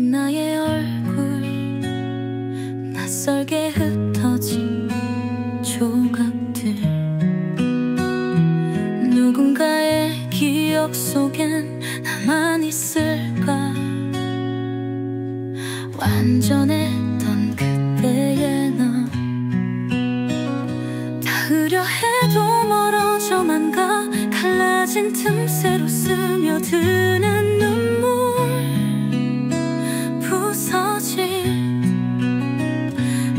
비친 나의 얼굴, 낯설게 흩어진 조각들, 누군가의 기억 속엔 나만 있을까. 완전했던 그때의 너, 닿으려 해도 멀어져만 가. 갈라진 틈새로 스며드는 눈물, 부서진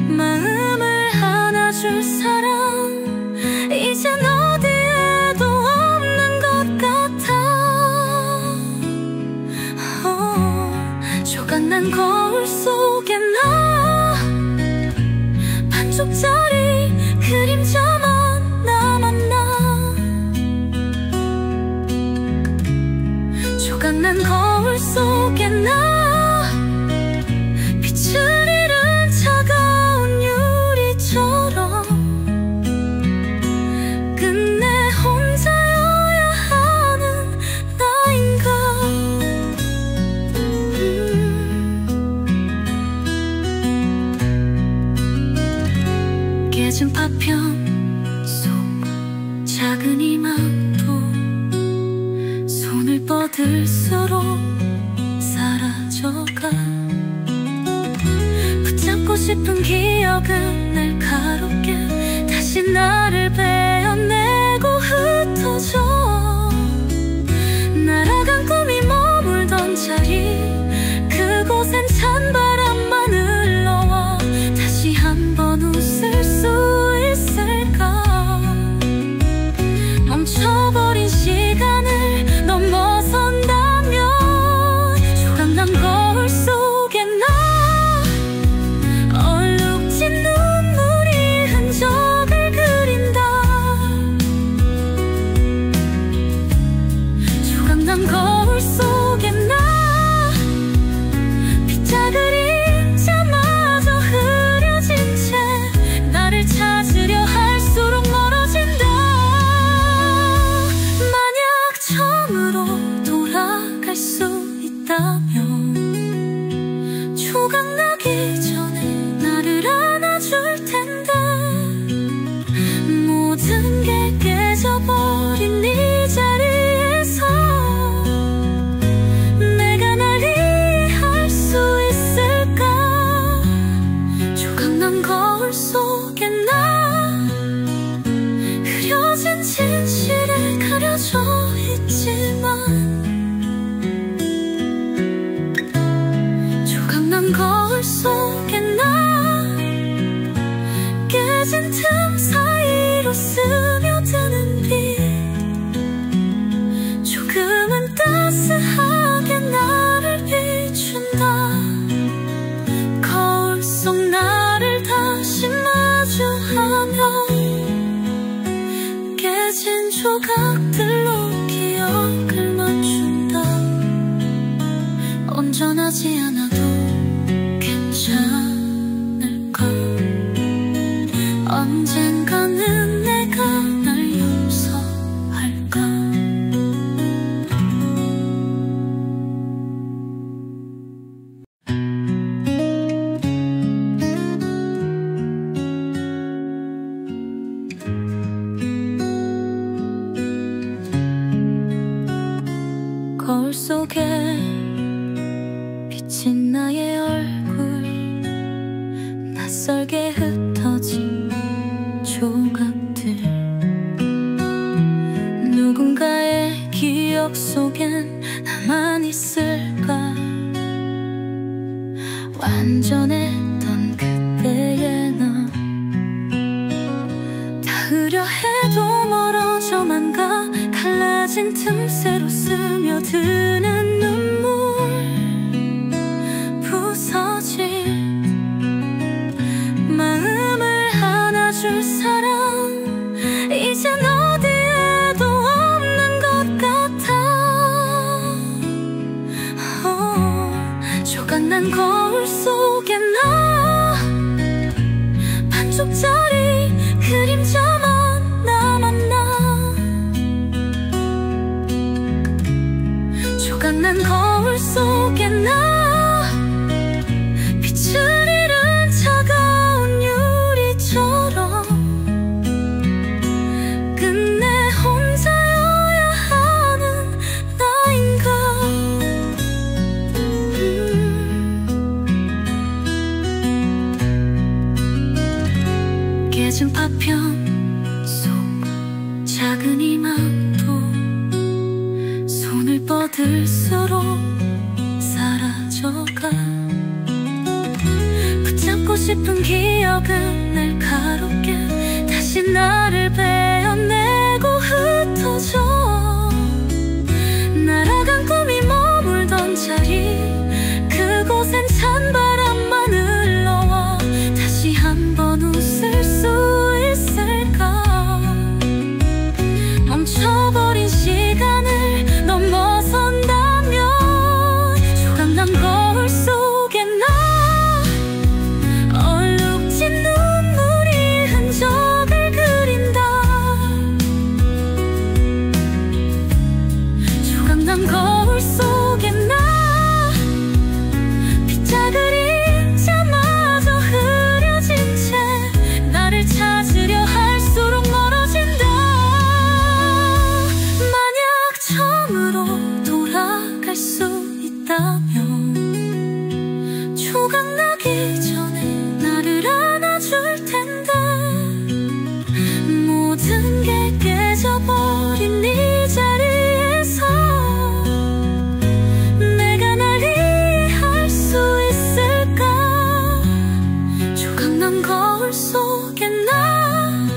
마음을 안아줄 사람 이젠 어디에도 없는 것 같아. 조각난 거울 속에 나, 반쪽짜리 그림자만 남았나. 조각난 거울 속에 나, 빛을 잃은 차가운 유리처럼 끝내 혼자여야 하는 나인가. 깨진 파편 속 작은 희망도 손을 뻗을수록 사라져가. 붙잡고 싶은 기억은 날 가롭게 다시 나를 베어내고 흩어져. 날아간 꿈이 머물던 자리, 그곳엔 찬바람만 흘러와. 다시 한번 웃을 수 있을까. 멈춰버린 시간을 넘어선다면 조각난 거울 속에 나, 얼룩진 눈물이 흔적을 그린다. 조각난 거울 속에 나, 빗자 그림자마저 흐려진 채 나를 찾으려 할수록 멀어진다. 만약 처음으로 돌아갈 수 있다면 조각나기 전에 나를 안아줄 텐데. 모든 게 깨져버린 이 자리에서 내가 날 이해할 수 있을까. 조각난 거울 속에 나, 흐려진 진실에 가려져 있지만. 조각난 거울 속에 나, 깨진 틈 사이로 스며드는 빛, 조금은 따스하게 나를 비춘다. 거울 속 나를 다시 마주하며 깨진 조각들로 기억을 맞춘다. 온전하지 않아도 괜찮을까. 언젠가는 내가 날 용서할까. 거울 속에 비친 나의 얼굴, 낯설게 흩어진 조각들, 누군가의 기억 속엔 나만 있을까. 완전했던 그때의 너, 닿으려 해도 멀어져만 가. 갈라진 틈새로 스며드는 눈물, 부서진 마음을 안아줄 사람 이젠 어디에도 없는 것 같아. 조각난 거울 속에 나, 반쪽짜리 그림자만 남았나. 조각난 거울 속에 나, 깨진 파편 속 작은 이마도 손을 뻗을수록 사라져가. 붙잡고 싶은 기억은 날 가롭게 다시 나를 베어내고 흩어져. 날아간 꿈이 머물던 자리 그곳엔 찬바람만 흘러와. 다시 한번 웃을 수 있을까. 멈춰버린 시간을 넘어선다면 조각난 거울 속에 나 얼룩진 눈물이 흔적을 그린다. 조각난 거울 속에 나 빗자그리 그림자마저 흐려진 채 나를 찾으려 할수록 멀어진다. 만약 처음으로 돌아갈 수 있다면 조각나기 전에 나를 안아줄 텐데. 모든 게 깨져버린 이 자리에서 내가 날 이해할 수 있을까. 조각난 거울 속에 나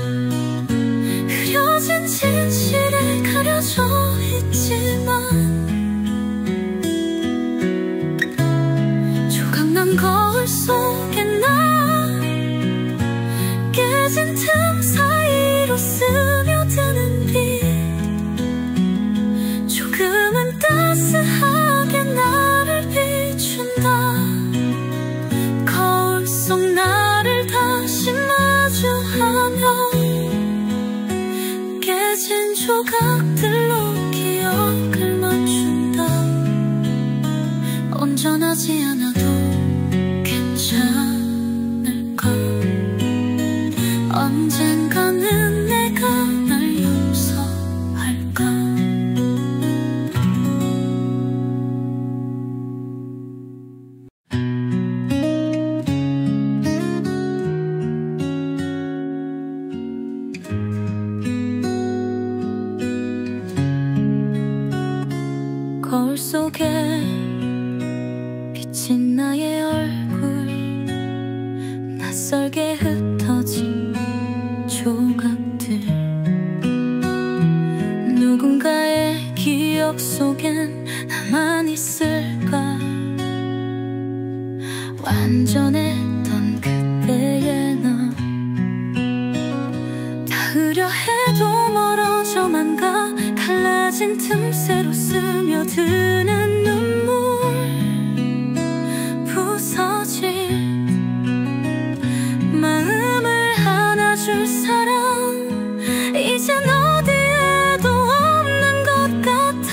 흐려진 진실에 가려져 있지만. 조각난 거울 속에 나 깨진 틈 사이로 스며드는 빛. 조금은 따스하게 나를 비춘다. 거울 속 나를 다시 마주하면 깨진 조각들로 기억을 맞춘다. 온전하지 않아도 괜찮을까. 언젠가는 내가 날 용서할까. 거울 속에 비친 나의 얼굴, 낯설게 흩어진 조각들. 누군가의 기억 속엔 나만 있을까. 완전했던 그때의 나 닿으려 해도 멀어져만 가. 갈라진 틈새로 스며드는 눈물 부서질 마음을 안아줄 사람 이젠 어디에도 없는 것 같아.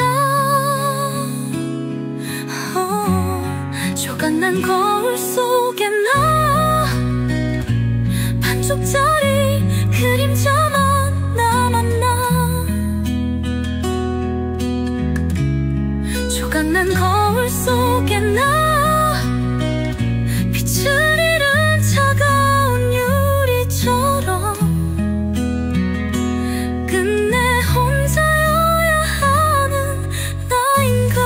조각난 거울 속에 나 반쪽짜리 그림자만 남았나. 조각난 거울 속에 나 빛을 잃은 차가운 유리처럼 끝내 혼자여야 하는 나인가.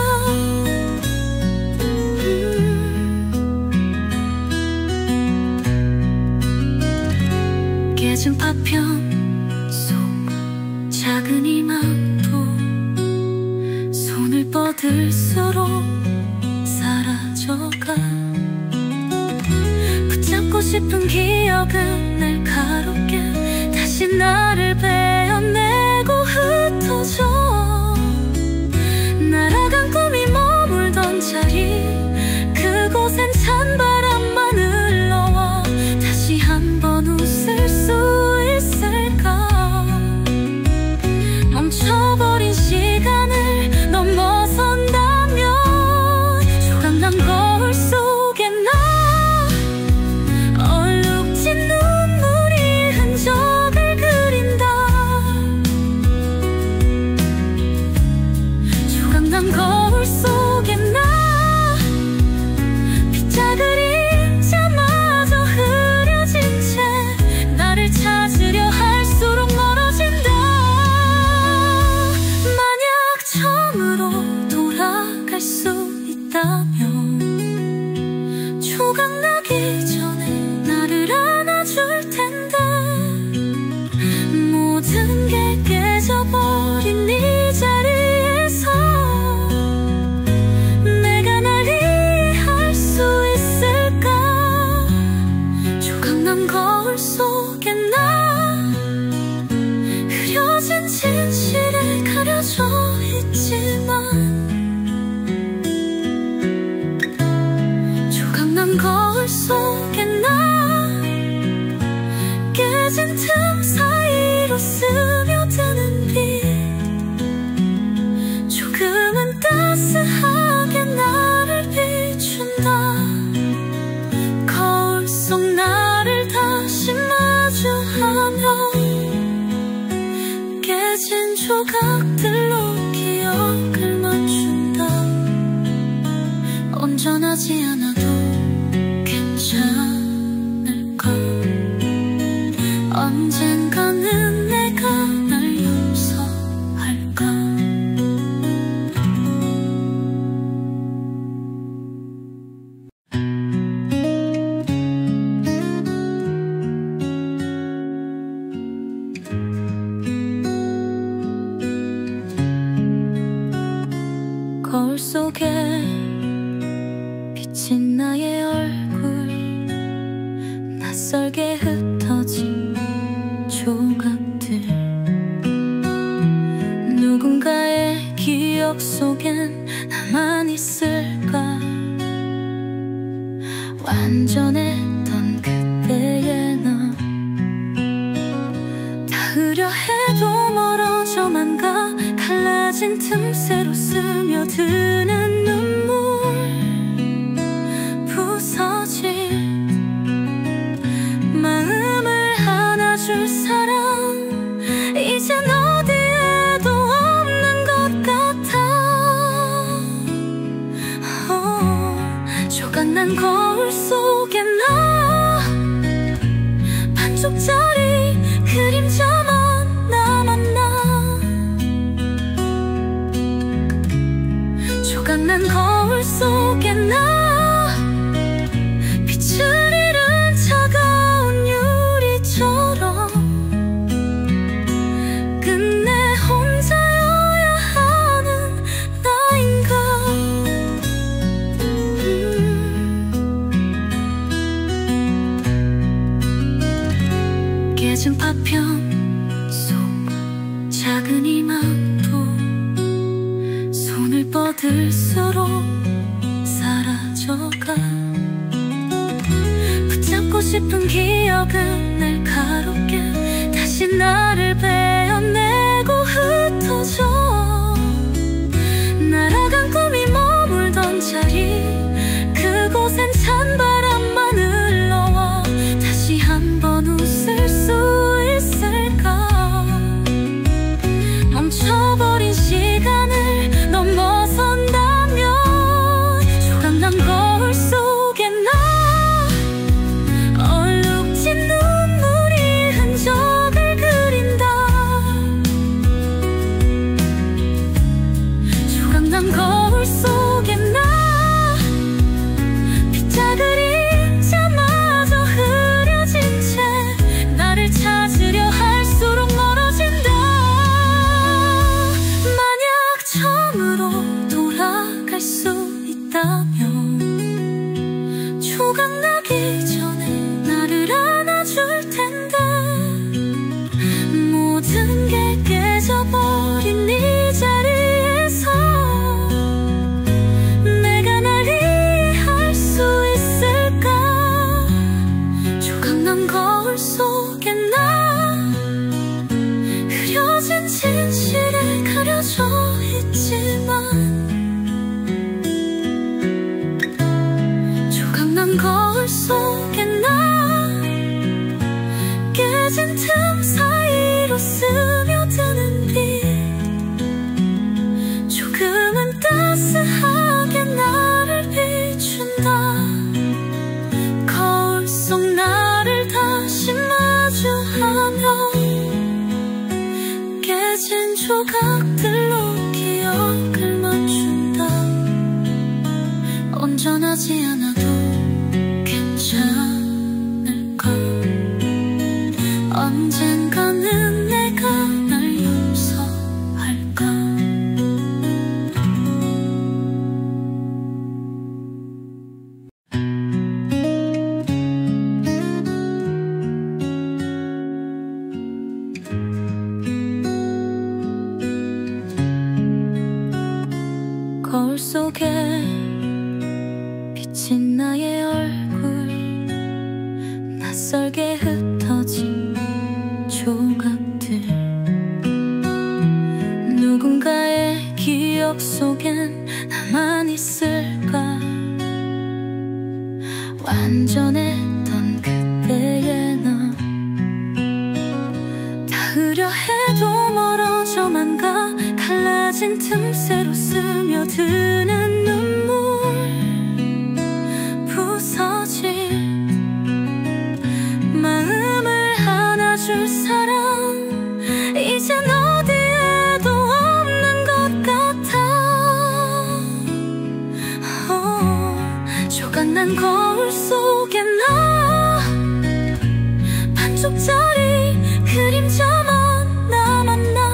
깨진 파편 속 작은 이마도 손을 뻗을수록 사라져가. 붙잡고 싶은 기억은 날 가롭게 다시 나를 베어내고 흩어져. 날아간 꿈이 머물던 자리 그곳엔 찬바람만 흘러와. 다시 한번 웃을 수 있을까. 멈춰버린 시간을 넘어선다면 조각난 거울 속에 나 얼룩진 눈물이 흔적을 그린다. 조각나기 전에 나를 안아줄 텐데 모든 게 깨져버린 이 자리에서 내가 날 이해할 수 있을까. 조각난 거울 속에 나 흐려진 진실에 가려져 있지만 조각난 거울 속에 나 깨진 틈 사이로 스며드는 빛 조금은 따스하게 나를 비춘다. 거울 속 나를 다시 마주하며 깨진 조각들로 기억을 맞춘다. 온전하지 않아도 괜찮을까. 언젠가는 내가 날 용서할까. 거울 속에 비친 나의 얼굴 낯설게 흩어진 조각들 누군가의 기억 속엔 나만 있을까. 완전했던 그때의 나 닿으려 해도 멀어져만 가. 갈라진 틈새로 스며드는 눈물 부서진 마음을 안아줄 사람 이젠 어디에도 없는 것 같아. 조각난 거울 속에 나 반쪽짜리 그림자만 남았나. 조각난 거울 속에 나 빛을 잃은 차가운 유리처럼 끝내 혼자여야 하는 나인가. 깨진 파편 속 작은 희망도 손을 뻗을수록 사라져가. 붙잡고 싶은 기억은 날 가롭게 다시 나를 베어내고 흩어져. 날아간 꿈이 머물던 자리 그곳엔 찬바람만 흘러와. 다시 한번 웃을 수 있을까. 멈춰버린 시간을 넘어선다면 조각난 거울 속에 나 얼룩진 눈물이 흔적을 그린다. 조각난 거울 속에 나 빗자루 그림자마저 흐려진 채 나를 찾으려 할수록 멀어진다. 처음으로 돌아갈 수 있다면 조각나기 전에 나를 안아줄 텐데 모든 게 깨져버린 이 자리에서 내가 날 이해할 수 있을까. 조각난 거울 속에 나 흐려진 진실에 가려져 있지만 조각난 거울 속에 나 깨진 틈 사이로 스며드는 빛 조금은 따스하게 나를 비춘다. 거울 속 나를 다시 마주하며 깨진 조각들로 기억을 맞춘다. 온전하지 않아도 비친 나의 얼굴, 낯설게 흩어진 조각들, 누군가의 기억 속엔 나만 있을까. 완전했던 그때의 나, 닿으려 해도 멀어져만 가. 갈라진 틈새로 스며드는 눈물, 부서진 마음을 안아줄 사람 이젠 어디에도 없는 것 같아. 조각난 거울 속에 나, 반쪽짜리 그림자만 남았나.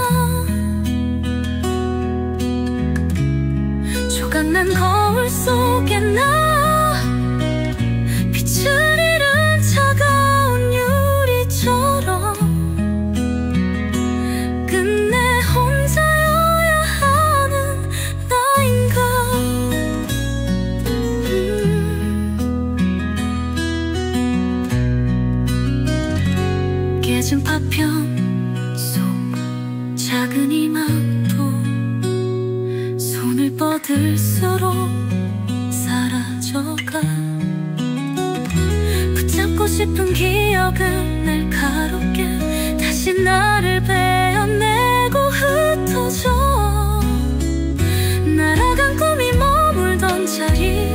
조각난 거울 속에 나, 빛을 잃은 차가운 유리처럼 끝내 혼자여야 하는 나인가. 깨진 파편 속 작은 희망도 손을 뻗을수록 사라져가. 붙잡고 싶은 기억은 날 가롭게 다시 나를 베어내고 흩어져. 날아간 꿈이 머물던 자리,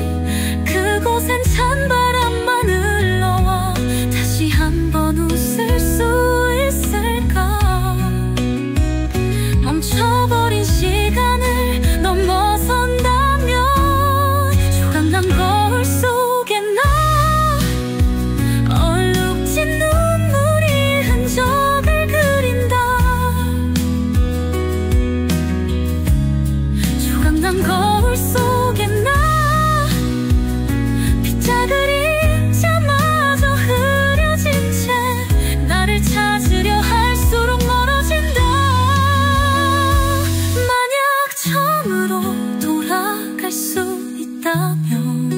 그곳엔 찬바람만 흘러와. 다시 한번 웃을 수 있을까. 멈춰버린 시간을 넘어선다면 조각난 거울 속에 나, 얼룩진 눈물이 흔적을 그린다. 조각난 거울 속에 나, 빗자그리 그림자마저 흐려진 채 나를 찾으려 할수록 멀어진다. 만약 처음으로 돌아갈 수 있다면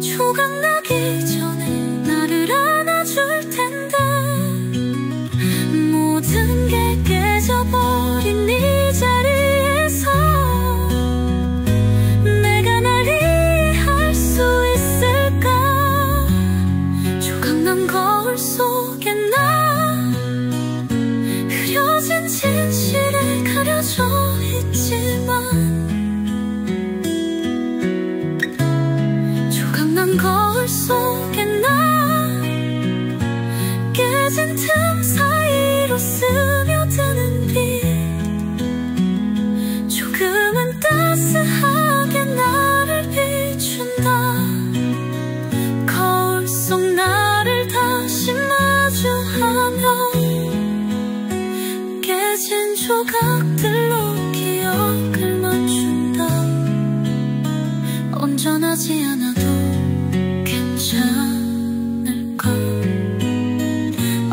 조각나기 전에 나를 안아줄 텐데. 모든 게 깨져버린 이 자리에서 내가 날 이해할 수 있을까. 조각난 거울 속에 나, 흐려진 진실에 가려져 있지만. 조각난 거울 속에 나, 깨진 틈 사이로 스며드는 빛, 조금은 따스하게 나를 비춘다. 거울 속 나를 다시 마주하며 깨진 조각들로 기억을 맞춘다. 온전하지 않아도 괜찮을까.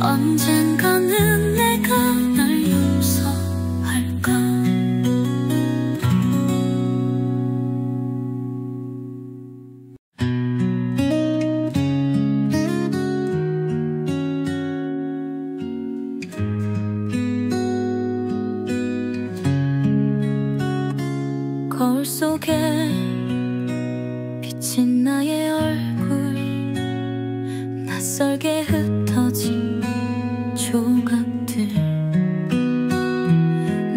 언젠가는 내가 날 용서할까. 거울 속에 비친 나의 얼굴, 낯설게 흩어진 조각들,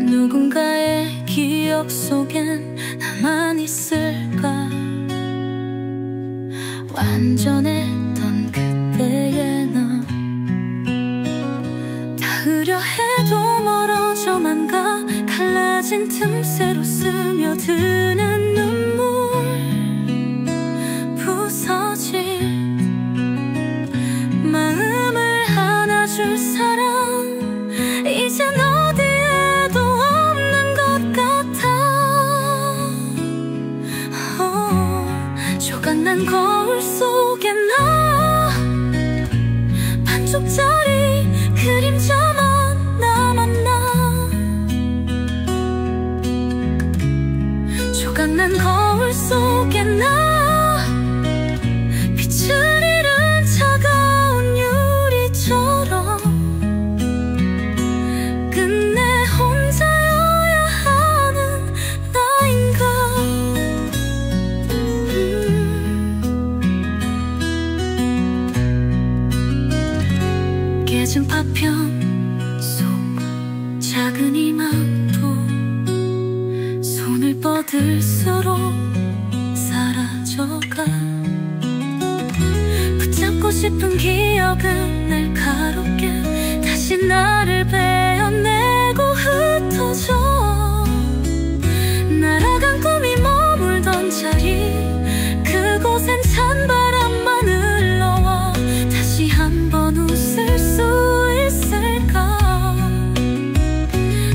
누군가의 기억 속엔 나만 있을까. 완전했던 그때의 나, 닿으려 해도 멀어져만 가. 갈라진 틈새로 스며드는 눈물, 부서진 마음을 안아줄 사람 이젠 어디에도 없는 것 같아. 조각난 거울 속에 나, 반쪽짜리 그림자만 남았나. 깨진 파편 속 작은 이마도 손을 뻗을수록 사라져가. 붙잡고 싶은 기억은 날 가롭게 다시 나를 베어내고 흩어져. 날아간 꿈이 머물던 자리 그곳엔 찬바람만 흘러와. 다시 한번 웃을 수 있을까.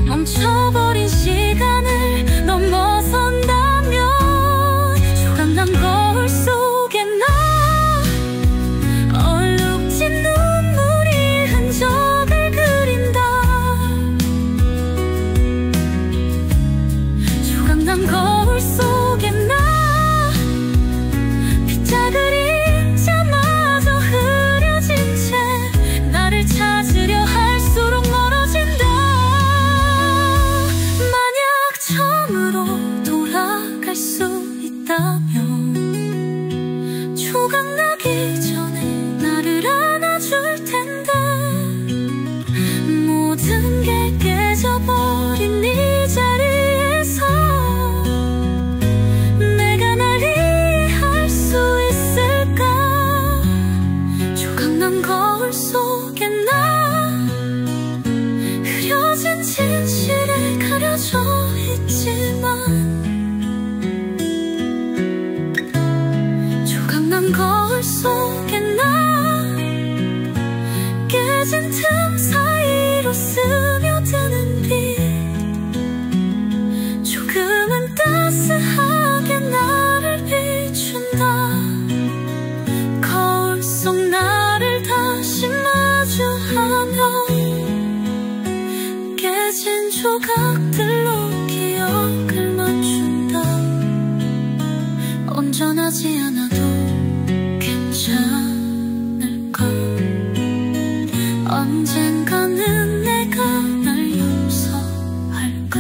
멈춰버린 시간을 넘어선다면 조각난 거울 속에 나 얼룩진 눈물이 흔적을 그린다. 조각난 거울 속에 나 빗자루 그림자마저 흐려진 채 나를 찾으려 할수록 멀어진다. 만약 처음으로 돌아갈 수 있다면 조각나기 전에 나를 안아줄 텐데. 모든 게 깨져버린 이 자리에서 내가 날 이해할 수 있을까. 조각난 거울 속에 나 흐려진 진실에 가려져 있지만 조각난 거울 속에 나 깨진 틈 사이로 스며드는 빛 조금은 따스하게 나를 비춘다. 거울 속 나를 다시 마주하며 깨진 조각들로 기억을 맞춘다. 온전하지 않아도 괜찮을까. 언젠가는 내가 날 용서할까.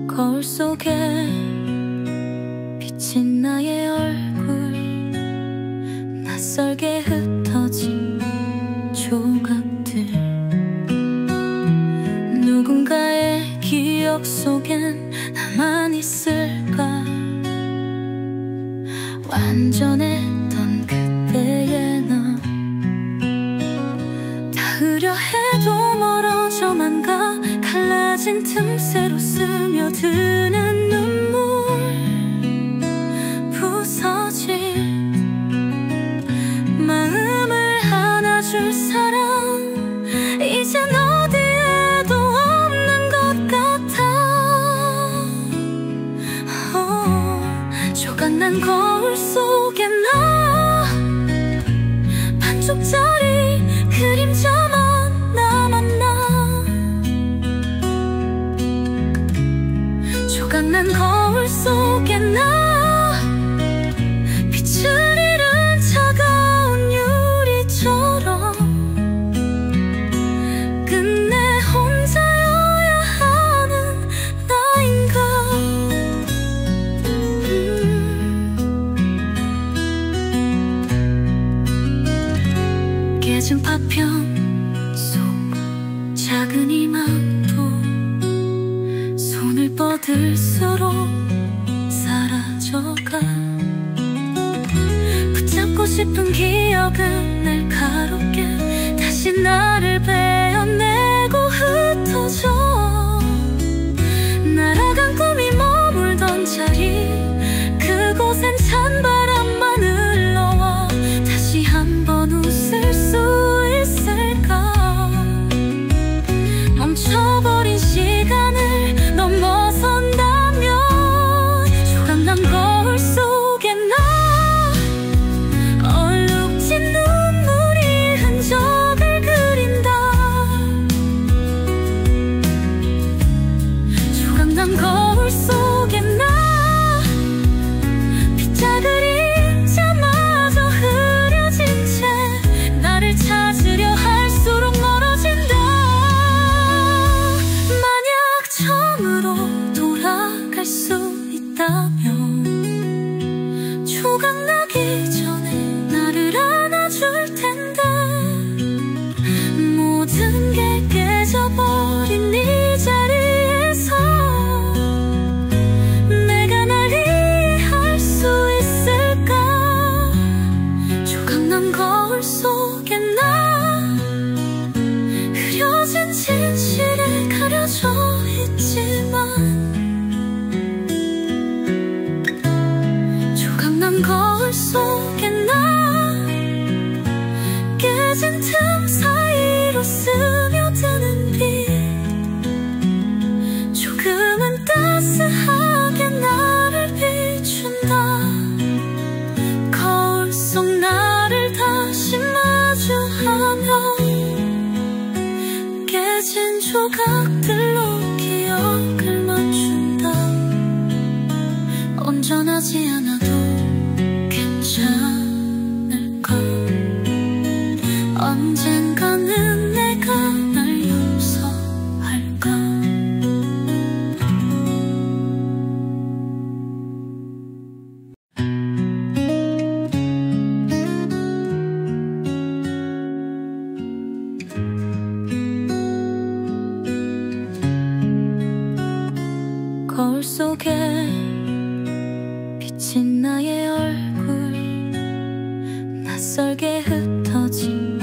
거울 속에 비친 나의 얼굴 낯설게 흩어진 조각들 누군가의 기억 속엔 나만 있을까. 완전했던 그때의 나 닿으려 해도 멀어져만 가. 갈라진 틈새로 스며드는 눈물 부서진 마음을 안아줄 사람 이젠 어디에도 없는 것 같아. 조각난 거울 속에 나 반쪽짜리 그림자만 남았나. 조각난 거울 속에 나 빛을 잃은 차가운 유리처럼 끝내 혼자여야 하는 나인가. 깨진 파편 속 작은 이마도 손을 뻗을수록 사라져가. 붙잡고 싶은 기억은 날 가롭게 다시 나를 베어내고 흩어져. 날아간 꿈이 머물던 자리 그곳엔 찬바람만 흘러와. 다시 한번 웃을 수 있을까. 멈춰버린 시간을 넘어선다면 조각난 거울 속에 나 얼룩진 눈물이 흔적을 그린다. 조각들로 기억을 맞춘다. 거울 속 나를 안아줄 텐데 모든 게 깨져버린 이 자리에서 내가 날 이해할 수 있을까? 조각난 거울 속에 나 흐려진 진실에 가려져 있지만 조각난 거울 속에 나 깨진 틈 사이로 스며드는 빛 조금은 따스하게 나를 비춘다. 거울 속 나를 다시 마주하며 깨진 조각들로 기억을 맞춘다. 온전하지 않아도 괜찮을까? 언젠가는 내가 날 용서할까? 거울 속에 비친 나의 얼굴 낯설게 흩어진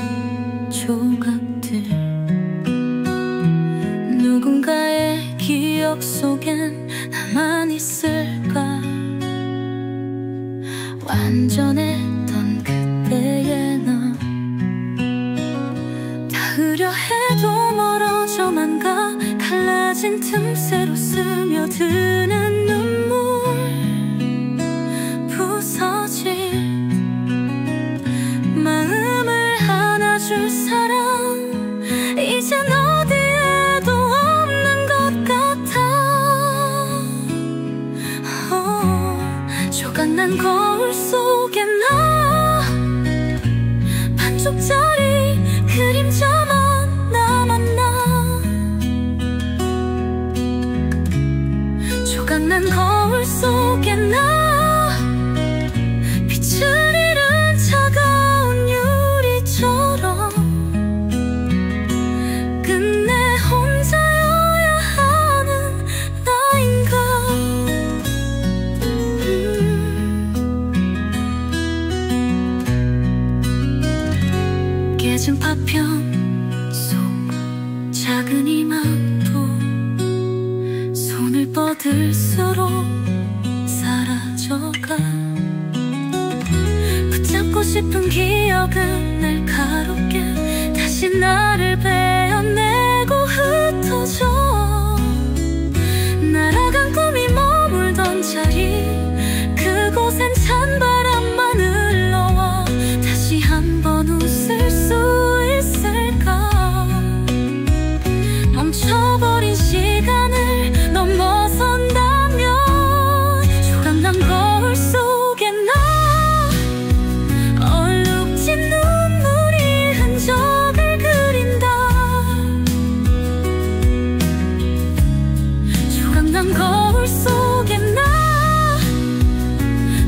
조각들 누군가의 기억 속엔 나만 있을까? 완전했던 그때의 나 닿으려 해도 멀어져만 가. 갈라진 틈새로 스며드는 눈물 부서질 마음을 안아줄 사람 이젠 어디에도 없는 것 같아. 조각난 거울 속에 나 반쪽짜리 그림자만 남았나. 조각난 거울 속에 나 빛을 잃은 차가운 유리처럼 끝내 혼자여야 하는 나인가. 깨진 파편 속 작은 희망도 손을 뻗을수록 사라져가. 붙잡고 싶은 기억은 날 가롭게 다시 나를 베어내고 흩어져. 날아간 꿈이 머물던 자리 그곳엔 찬바람만 흘러와. 다시 한번 웃을 수 있을까? 멈춰버린 시간을 넘어선다면 조각난 거울 속에 나 얼룩진 눈물이 흔적을 그린다. 조각난 거울 속에 나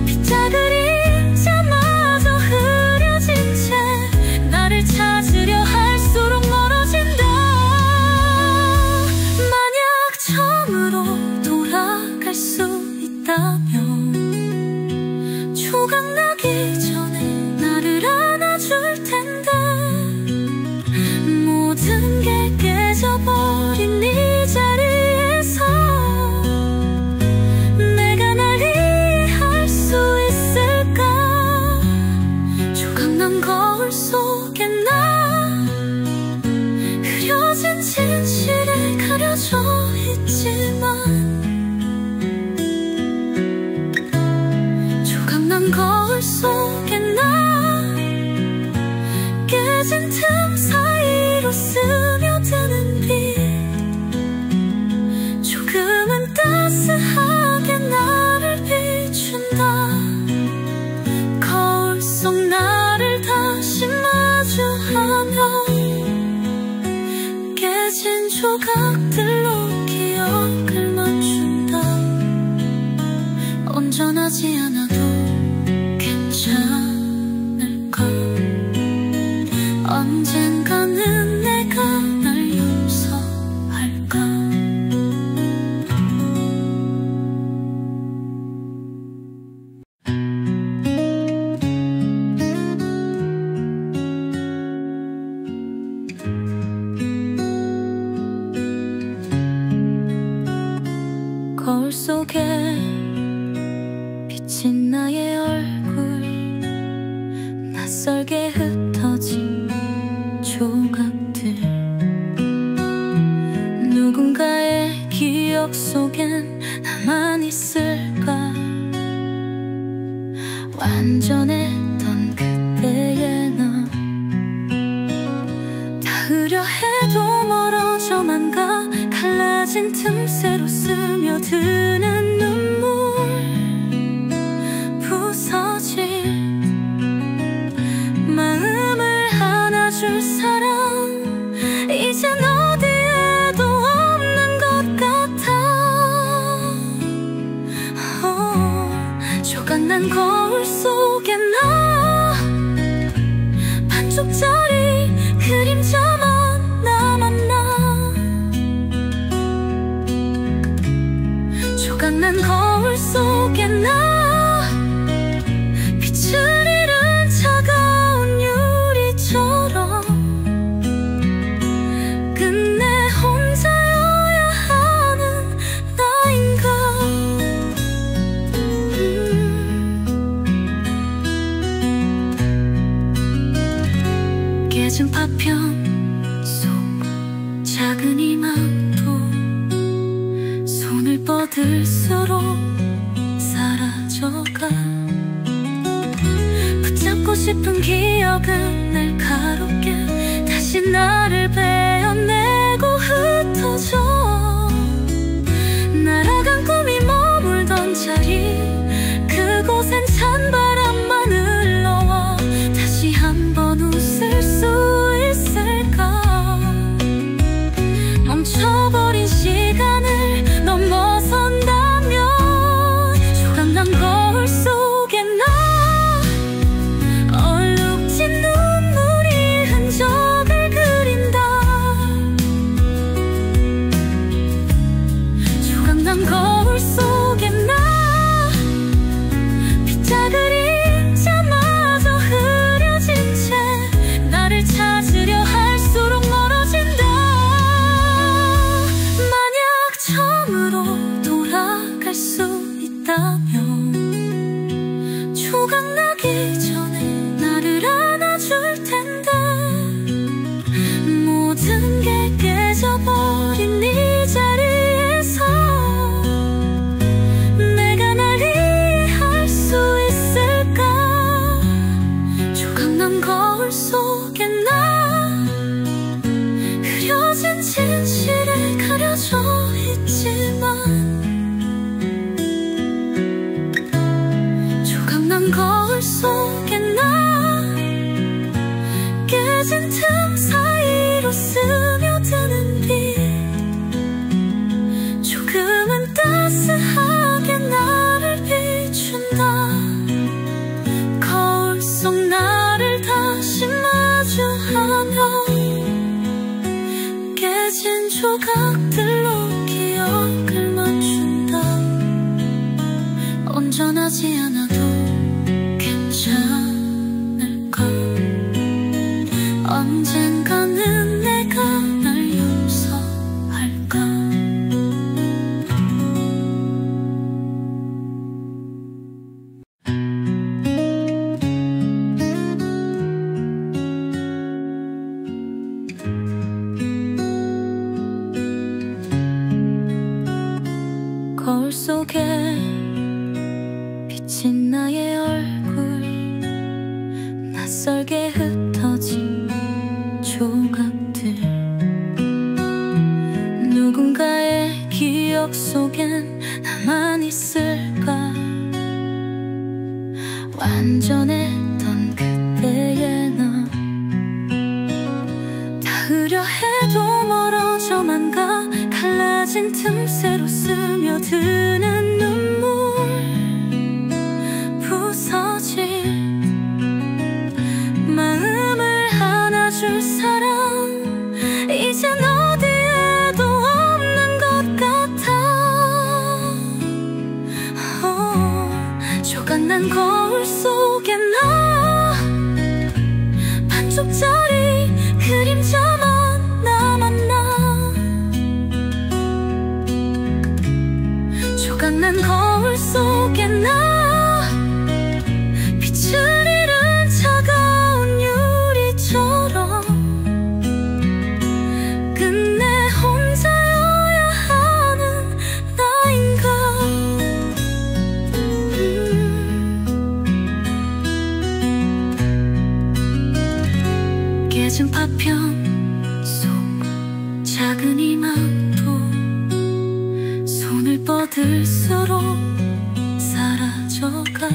빗자루 그림자마저 흐려진 채 나를 찾으려 할수록 멀어진다. 만약 처음으로 돌아갈 수 있다면 조각나기 전에 나를 안아줄 텐데 모든 게 깨져버린 이 자리에서 내가 날 이해할 수 있을까? 조각난 거울 속에 나 흐려진 진실에 가려져 있지만 조각난 거울 속에 나 깨진 틈 사이로 스며드는 빛 조금은 따스하게 나를 비춘다. 거울 속 나를 다시 마주하며 깨진 조각들로 기억을 맞춘다. 온전하지 않아도 괜찮아. 낯설게 흩어진 조각들, 누군가의 기억 속엔 나만 있을까? 완전했던 그때의 나, 닿으려 해도 멀어져만 가. 갈라진 틈새로 스며드는 눈물, 부서질 마음을 안아줄 사람 이젠 어디에도 없는 것 같아. 조각난 거울 속에 나, 반쪽짜리 그림자만 남았나. 조각난 거울 속에 나, 빛을 잃은 차가운 유리처럼 끝내 혼자여야 하는 나인가. 깨진 파편 속 작은 희망도 손을 뻗을수록 사라져가. 붙잡고 싶은 기억은 날 가롭게 다시 나를 베어내고 흩어져. 날아간 꿈이 머물던 자리, 그곳엔 찬바람만 흘러와. 다시 한번 웃을 수 있을까? 멈춰버린 시간을 넘어선다면 조각난 거울 속에 나, 얼룩진 눈물이 흔적을 그린다. 조각난 거울 속에 나, 빗자 그림자마저 흐려진 채 나를 찾으려 할수록 멀어진다. 만약 처음으로 돌아갈 수 있다면 조각나기 전에 나를 안아줄 텐데. 모든 게 깨져버린 이 자리에서 내가 날 이해할 수 있을까? 조각난 거울 속에 나, 흐려진 진실에 가려져 있지만 조각난 거울 속에 나, 깨진 틈 사이로 스며드는 빛, 조금은 따스하게 나를 비춘다. 거울 속 나를 다시 마주하며 깨진 조각들로 기억을 맞춘다. 온전하지 않아도 괜찮을까? 언젠가는 내가 날 용서할까? 거울 속에 비친 나의 얼굴, 낯설게 흩어진 조각들, 누군가의 기억 속엔 나만 있을까? 완전했던 그때의 나, 닿으려 해도 멀어져만 가. 갈라진 틈새로 스며드는 눈물, 부서질 마음을 안아줄 사람 이젠 어디에도 없는 것 같아. 조각난 거울 속에 나, 반쪽짜리 그림자만 남았나. 깨진 파편 속 작은 이마도 손을 뻗을수록 사라져가.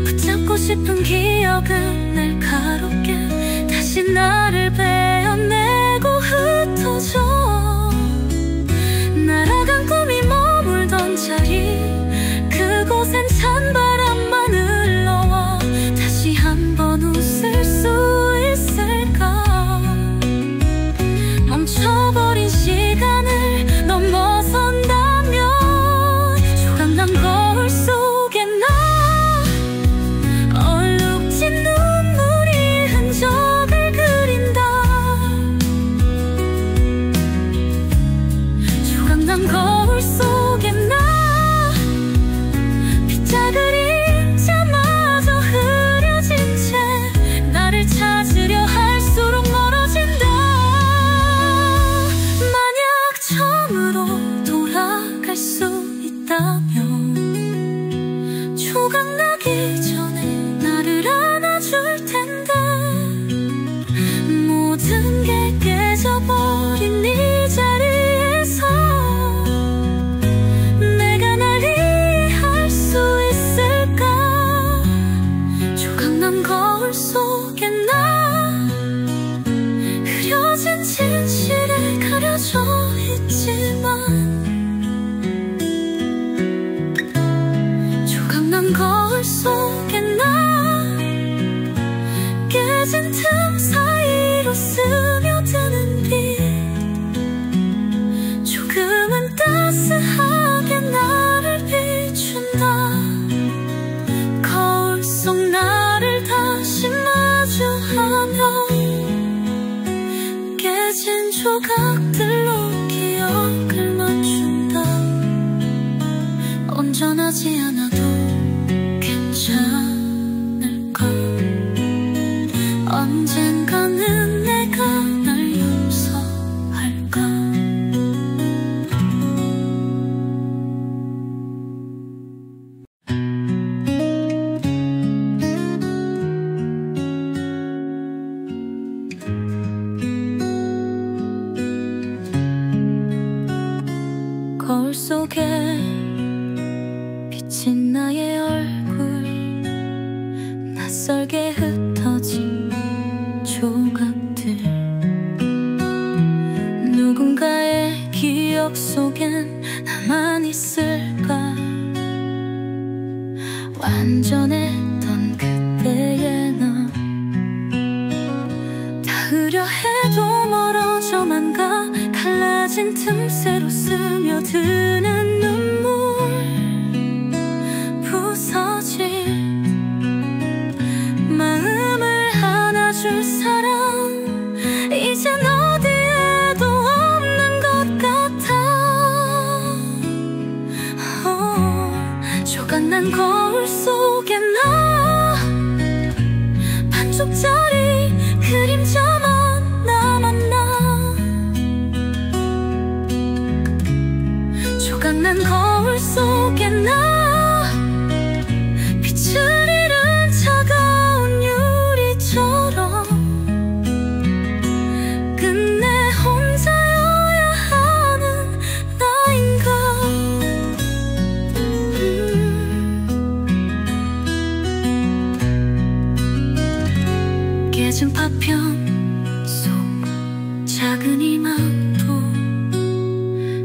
붙잡고 싶은 기억은 날 가롭게 다시 나를 베어내고 흩어져. 날아간 꿈이 머물던 자리 그곳엔 찬바람만 흘러와. 다시 한번 웃을 수 있을까. 멈춰버린 시간을 넘어선다면 조각난 거울 속에 나 얼룩진 눈물이 흔적을 그린다. 조각난 거울 속에 나 빗자그리 그림자마저 흐려진 채 나를 찾으려 할수록 멀어진다. 만약 처음으로 돌아갈 수 있다면 조각나기 전에 나를 안아줄 텐데. 모든 게 깨져버린 이 자리에서 내가 날 이해할 수 있을까. 조각난 거울 속에 나 흐려진 진실에 가려져 있지만 조각난 거울 속에 나 깨진 틈 사이로 스며드는 빛 조금은 따스하게 나를 비춘다. 거울 속 나를 다시 마주하며 깨진 조각들로 기억을 맞춘다. 온전하지 않아도 괜찮을까. 언젠가는 내가 날 용서할까. 거울 속에 비친 나의 얼굴 낯설게 흩어진 조각들 누군가의 기억 속엔 나만 있을까. 완전했던 그때의 나 닿으려 해도 멀어져만 가. 갈라진 틈새로 스며드는 눈물 부서질 마음을 안아줄 사람 이젠 어디에도 없는 것 같아. 조각난 거울 속에 나 반쪽짜리 그림자만 남았나. 조각난 거울 속에 나 빛을 잃은 차가운 유리처럼 끝내 혼자여야 하는 나인가. 깨진 파편 속 작은 이마도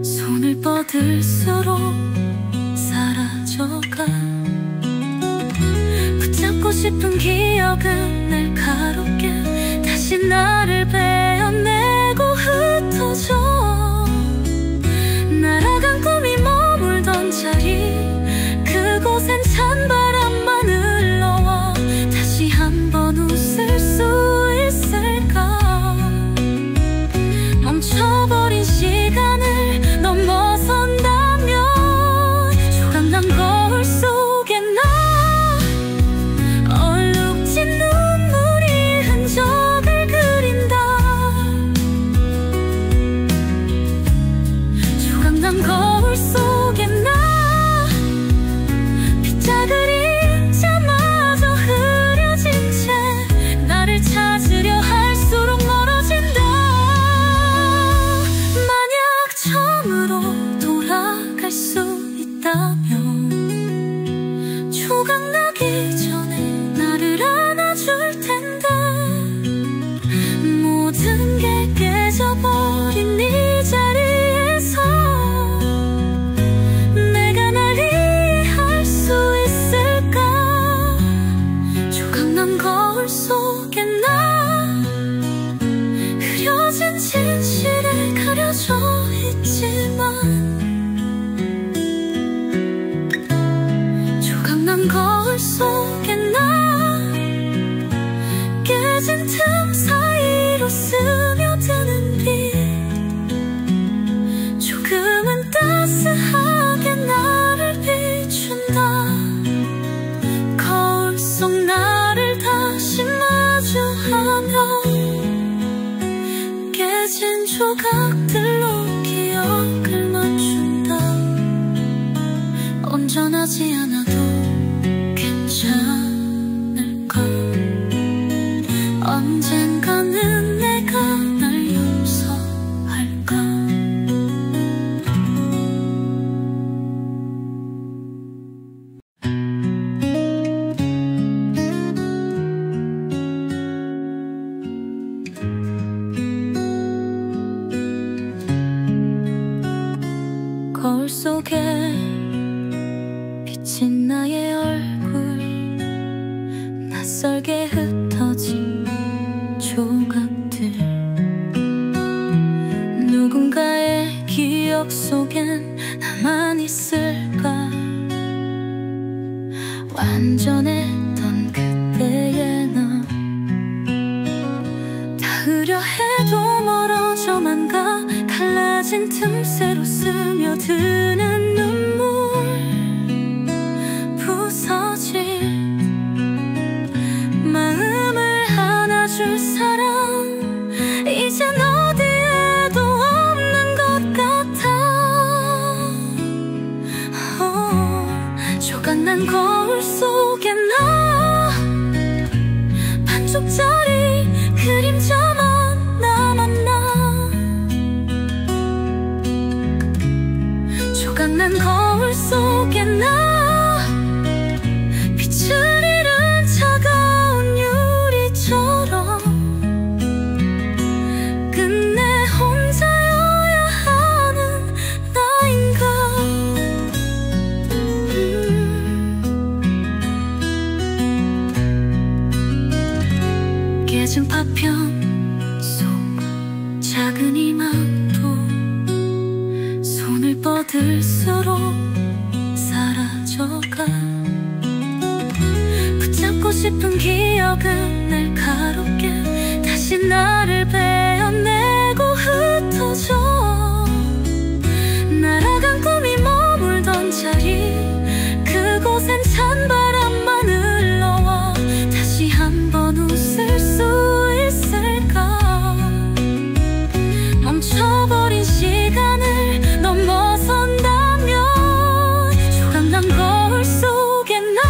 손을 뻗을수록 사라져가. 붙잡고 싶은 기억은 날 가롭게 다시 나를 베어내고 흩어져. 날아간 꿈이 머물던 자리 그곳엔 찬바람만 흘러와. 다시 한번 웃을 수 있을까. 멈춰버린 시간을 넘어선다면 조각난 거울 속에 나 얼룩진 눈물이 흔적을 그린다. 거울 속에 나 깨진 틈 사이로 스며드는 빛 조금은 따스하게 나를 비춘다. 거울 속 나를 다시 마주하며 깨진 조각들로 기억을 맞춘다. 온전하지 않아도 괜찮을까? 언젠가는 내가 날 용서할까? 거울 속에 비친 나의 얼굴 낯설게 흩어진 조각들 누군가의 기억 속엔 나만 있을까? 완전했던 그때의 나 닿으려 해도 멀어져만 가. 갈라진 틈새로 스며드는 눈물 부서질 마음을 안아줄 사람 이젠 어디에도 없는 것 같아. 조각난 거울 속에 나 반쪽짜리 그림자만 남았나. 조각난 거울 속에 나 빛을 잃은 차가운 유리처럼 끝내 혼자여야 하는 나인가. 깨진 파편 속 작은 희망도 손을 뻗을수록 사라져가. 붙잡고 싶은 기억은 날 가롭게 다시 나를 베어내고 흩어져. 날아간 꿈이 머물던 자리 그곳엔 찬바람만 흘러와. 다시 한번 웃을 수 있을까? 멈춰버린 시간을 넘어선다면 조각난 거울 속에 나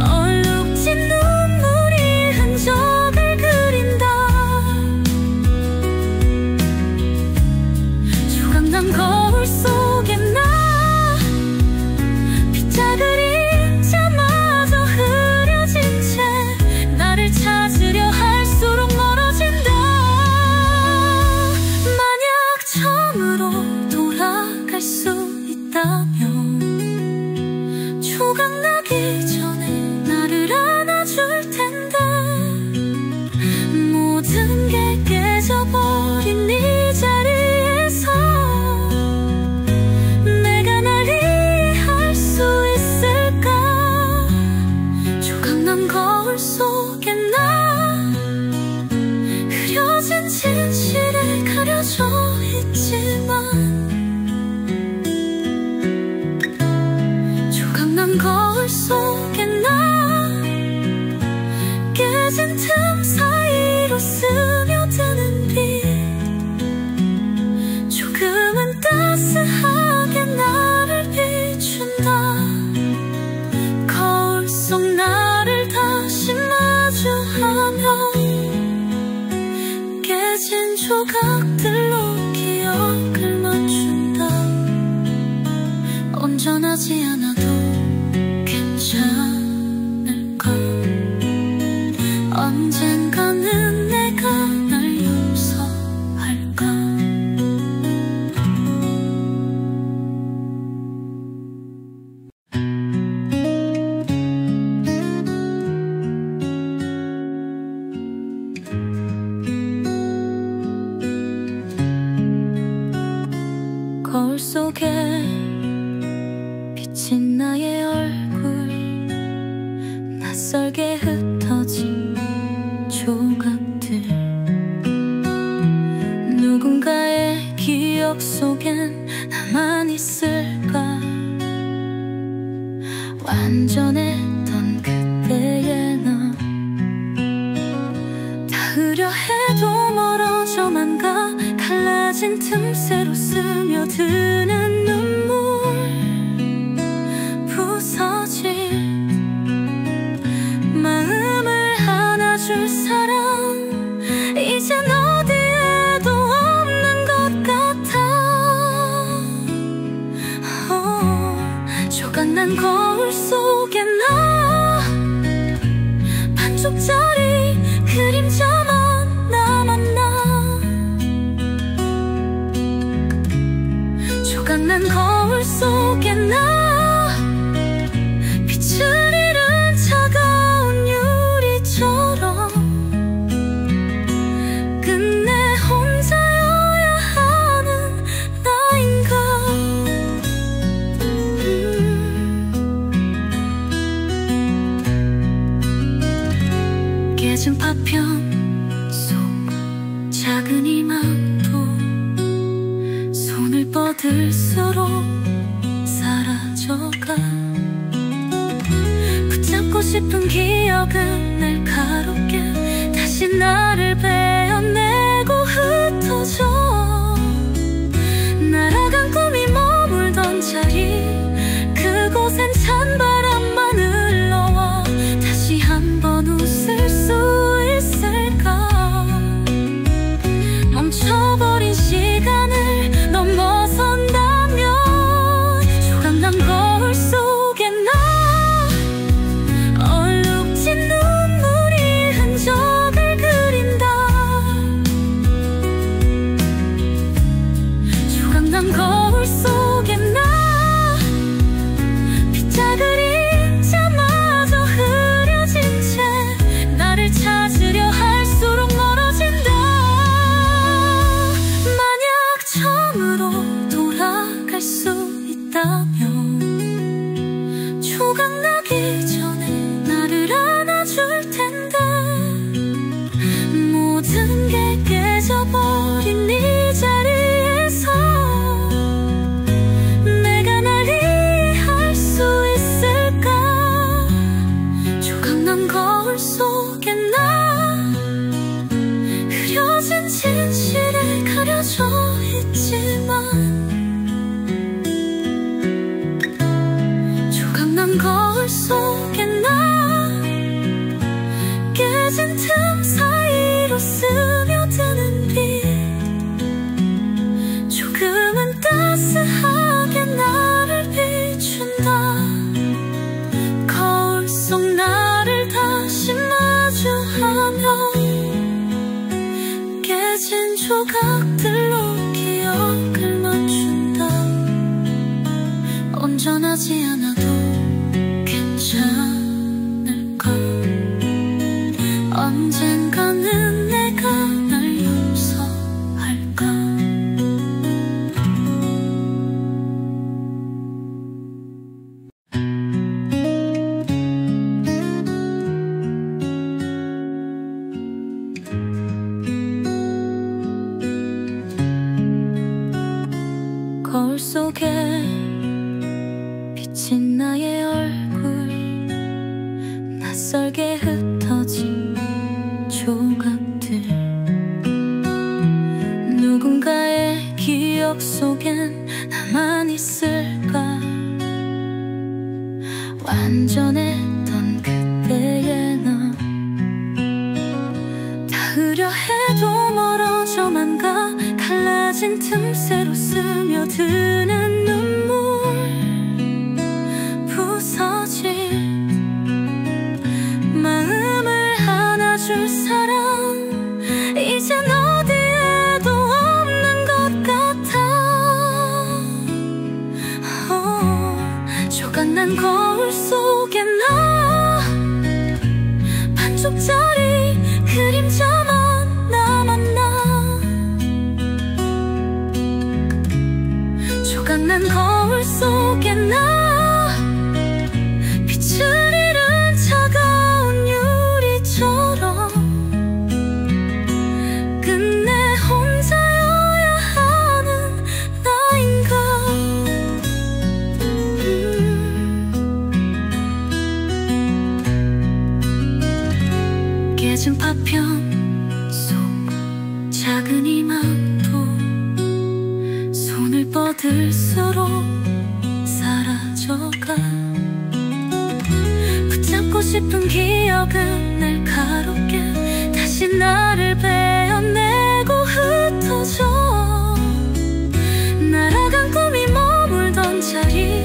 얼룩진 눈물이 흔적을 그린다. 조각난 거울 속에 나 빗자루 그림자마저 흐려진 채 나를 찾으려 할수록 멀어진다. 만약 처음으로 돌아갈 수 있다면 조각나기 전에 나를 안아줄 텐데. 모든 게 깨져버린 이 자리에서 내가 날 이해할 수 있을까? 조각난 거울 속에 나 흐려진 진실에 가려져 있지만 조각난 거울 속에 나 깨진 틈 사이로 스며드는 빛 조금은 따스하게 나를 비춘다. 거울 속 나를 다시 마주하며 깨진 조각들로 기억을 맞춘다. 온전하지 않아도 괜찮을까? 언젠가는 내가 날 용서할까? 거울 속에 비친 나의 얼굴 낯설게 흩어진 조각들, 누군가의 기억 속엔 나만 있을까? 완전했던 그때의 나, 닿으려 해도 멀어져만 가. 갈라진 틈새로 스며드는 눈물, 부서진 마음을 안아줄 사람 이젠 어디에도 없는 것 같아. 조각난 거울 속에 나, 반쪽짜리 그림자만 남았나. 조각난 거울 속에 나, 빛을 잃은 차가운 유리처럼 끝내 혼자여야 하는 나인가. 깨진 파편 속 작은 희망도 손을 뻗을수록 사라져가. 붙잡고 싶은 기억은 날 가롭게 다시 나를 베어내고 흩어져. 날아간 꿈이 머물던 자리, 그곳엔 찬바람만 흘러와. 다시 한번 웃을 수 있을까? 멈춰버린 시간을 넘어선다면 조각난 거울 속에 나, 얼룩진 눈물이 흔적을 그린다. 조각난 거울 속에 나, 빗자그 그림자마저 흐려진 채 나를 찾으려 할수록 멀어진다. 만약 처음으로 돌아갈 수 있다면 조각나기 전에 나를 안아줄 텐데. 모든 게 깨져버린 이 자리에서 내가 날 이해할 수 있을까? 조각난 거울 속에 나, 흐려진 진실에 가려져 있지만. 조각난 거울 속에 나, 깨진 틈 사이로 스며드는 빛, 조금은 따스하게 나를 비춘다. 거울 속 나를 다시 마주하면 깨진 조각들로 기억을 맞춘다. 온전하지 않아도 괜찮을까? 언젠가는 내가 날 용서할까? 거울 속에 비친 나의 얼굴, 낯설게 흩어진 조각들, 누군가의 기억 속엔 나만 있을까? 완전했던 그때의 나, 닿으려 해도 멀어져만 가. 갈라진 틈새로 스며드는 눈물, 부서진 마음 깨진 파편 속 작은 희망도 손을 뻗을수록 사라져가. 붙잡고 싶은 기억은 날 가롭게 다시 나를 베어내고 흩어져. 날아간 꿈이 머물던 자리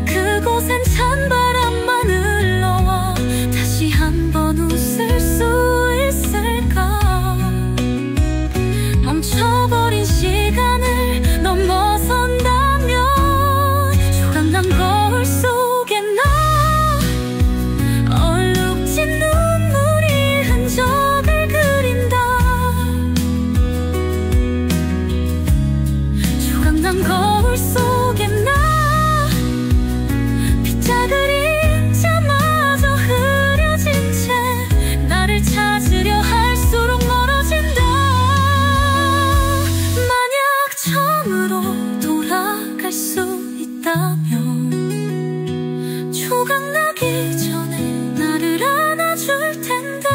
그곳엔 찬바람만 흘러와. 다시 한번 웃을 수 있을까. 멈춰버린 시간을 넘어선다면 조각난 거울 속에 나 얼룩진 눈물이 흔적을 그린다. 조각난 거울 속에 나 빗자그리 그림자마저 흐려진 채 나를 찾으려 할수록 멀어진다. 만약 처음으로 돌아갈 수 있다면 조각나기 전에 나를 안아줄 텐데.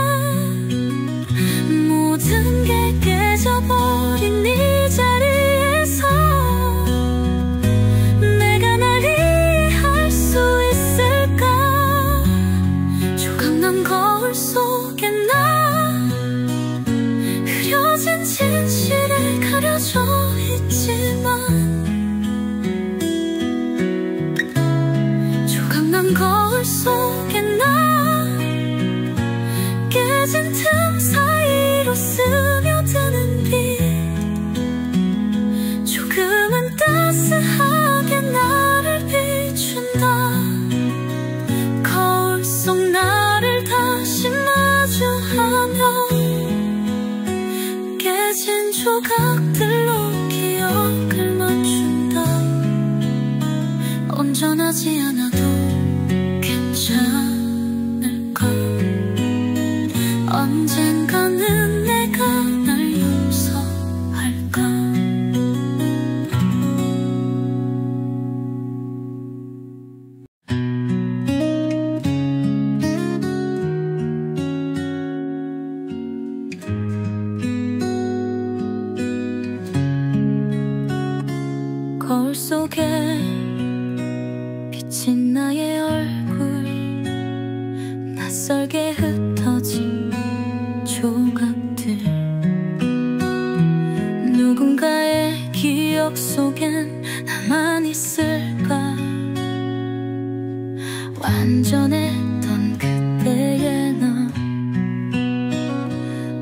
모든 게 깨져버린 이 자리에서 내가 날 이해할 수 있을까. 조각난 거울 속에 나 흐려진 진실에 가려져 있지만 조각난 거울 속에 나 깨진 틈 사이로 스며드는 빛 조금은 따스하게 나를 비춘다. 거울 속 나를 다시 마주하며 깨진 조각들로 기억을 맞춘다. 온전하지 않아도 괜찮을까. 언젠가는 내가 날 용서할까. 거울 속에 비친 나의 얼굴 낯설게 흩어진 조각들 누군가의 기억 속엔 나만 있을까. 완전했던 그때의 나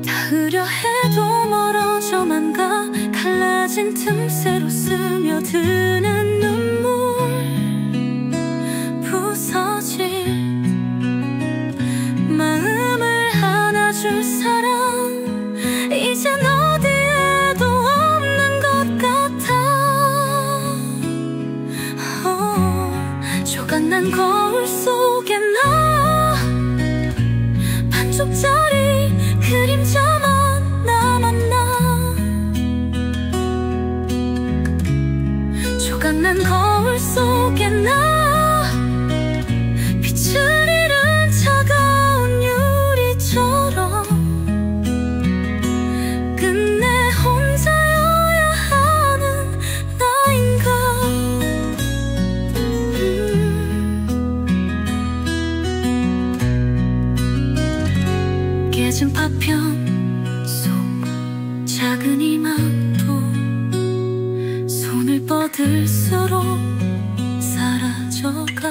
닿으려 해도 멀어져만 가. 갈라진 틈새로 스며드는 눈물 부서질 마음을 안아줄 사람 이젠 어디에도 없는 것 같아. 조각난 거울 속에 나 반쪽짜리 그림자만 남았나. 조각난 거울 속에 나 빛을 잃은 차가운 유리처럼 끝내 혼자여야 하는 나인가. 깨진 파편 속 작은 희망도 손을 뻗을수록 사라져가.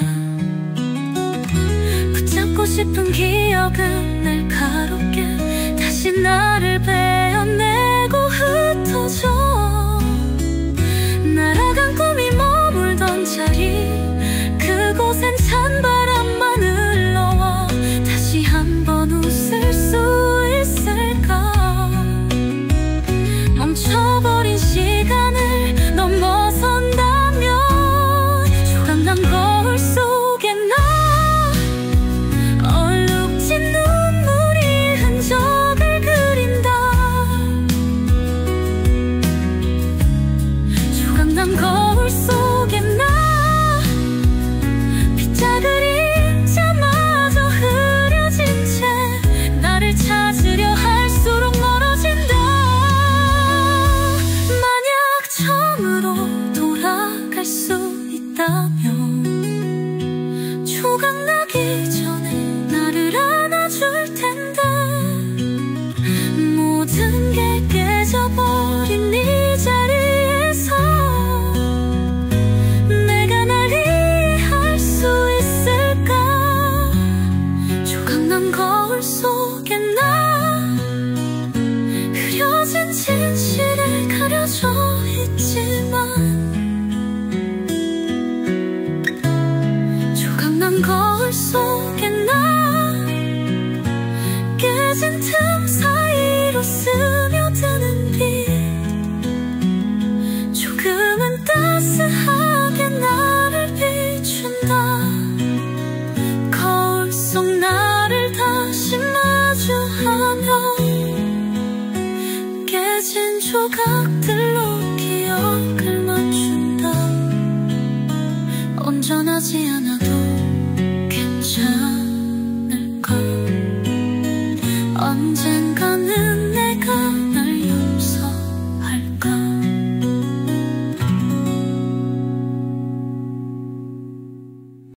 붙잡고 싶은 기억은 날 가롭게 다시 나를 베어내고 흩어져. 날아간 꿈이 머물던 자리 그곳엔 찬바람만 흘러와. 다시 한번 웃을 수 있을까. 멈춰버린 시간을 넘어선다면 조각난 거울 속에 나 얼룩진 눈물이 흔적을 그린다. 조각난 거울 속에 나 빗자그리 속에 나 깨진 틈 사이로 스며드는 빛 조금은 따스하게 나를 비춘다. 거울 속 나를 다시 마주하면 깨진 조각들로 기억을 맞춘다. 온전하지 않아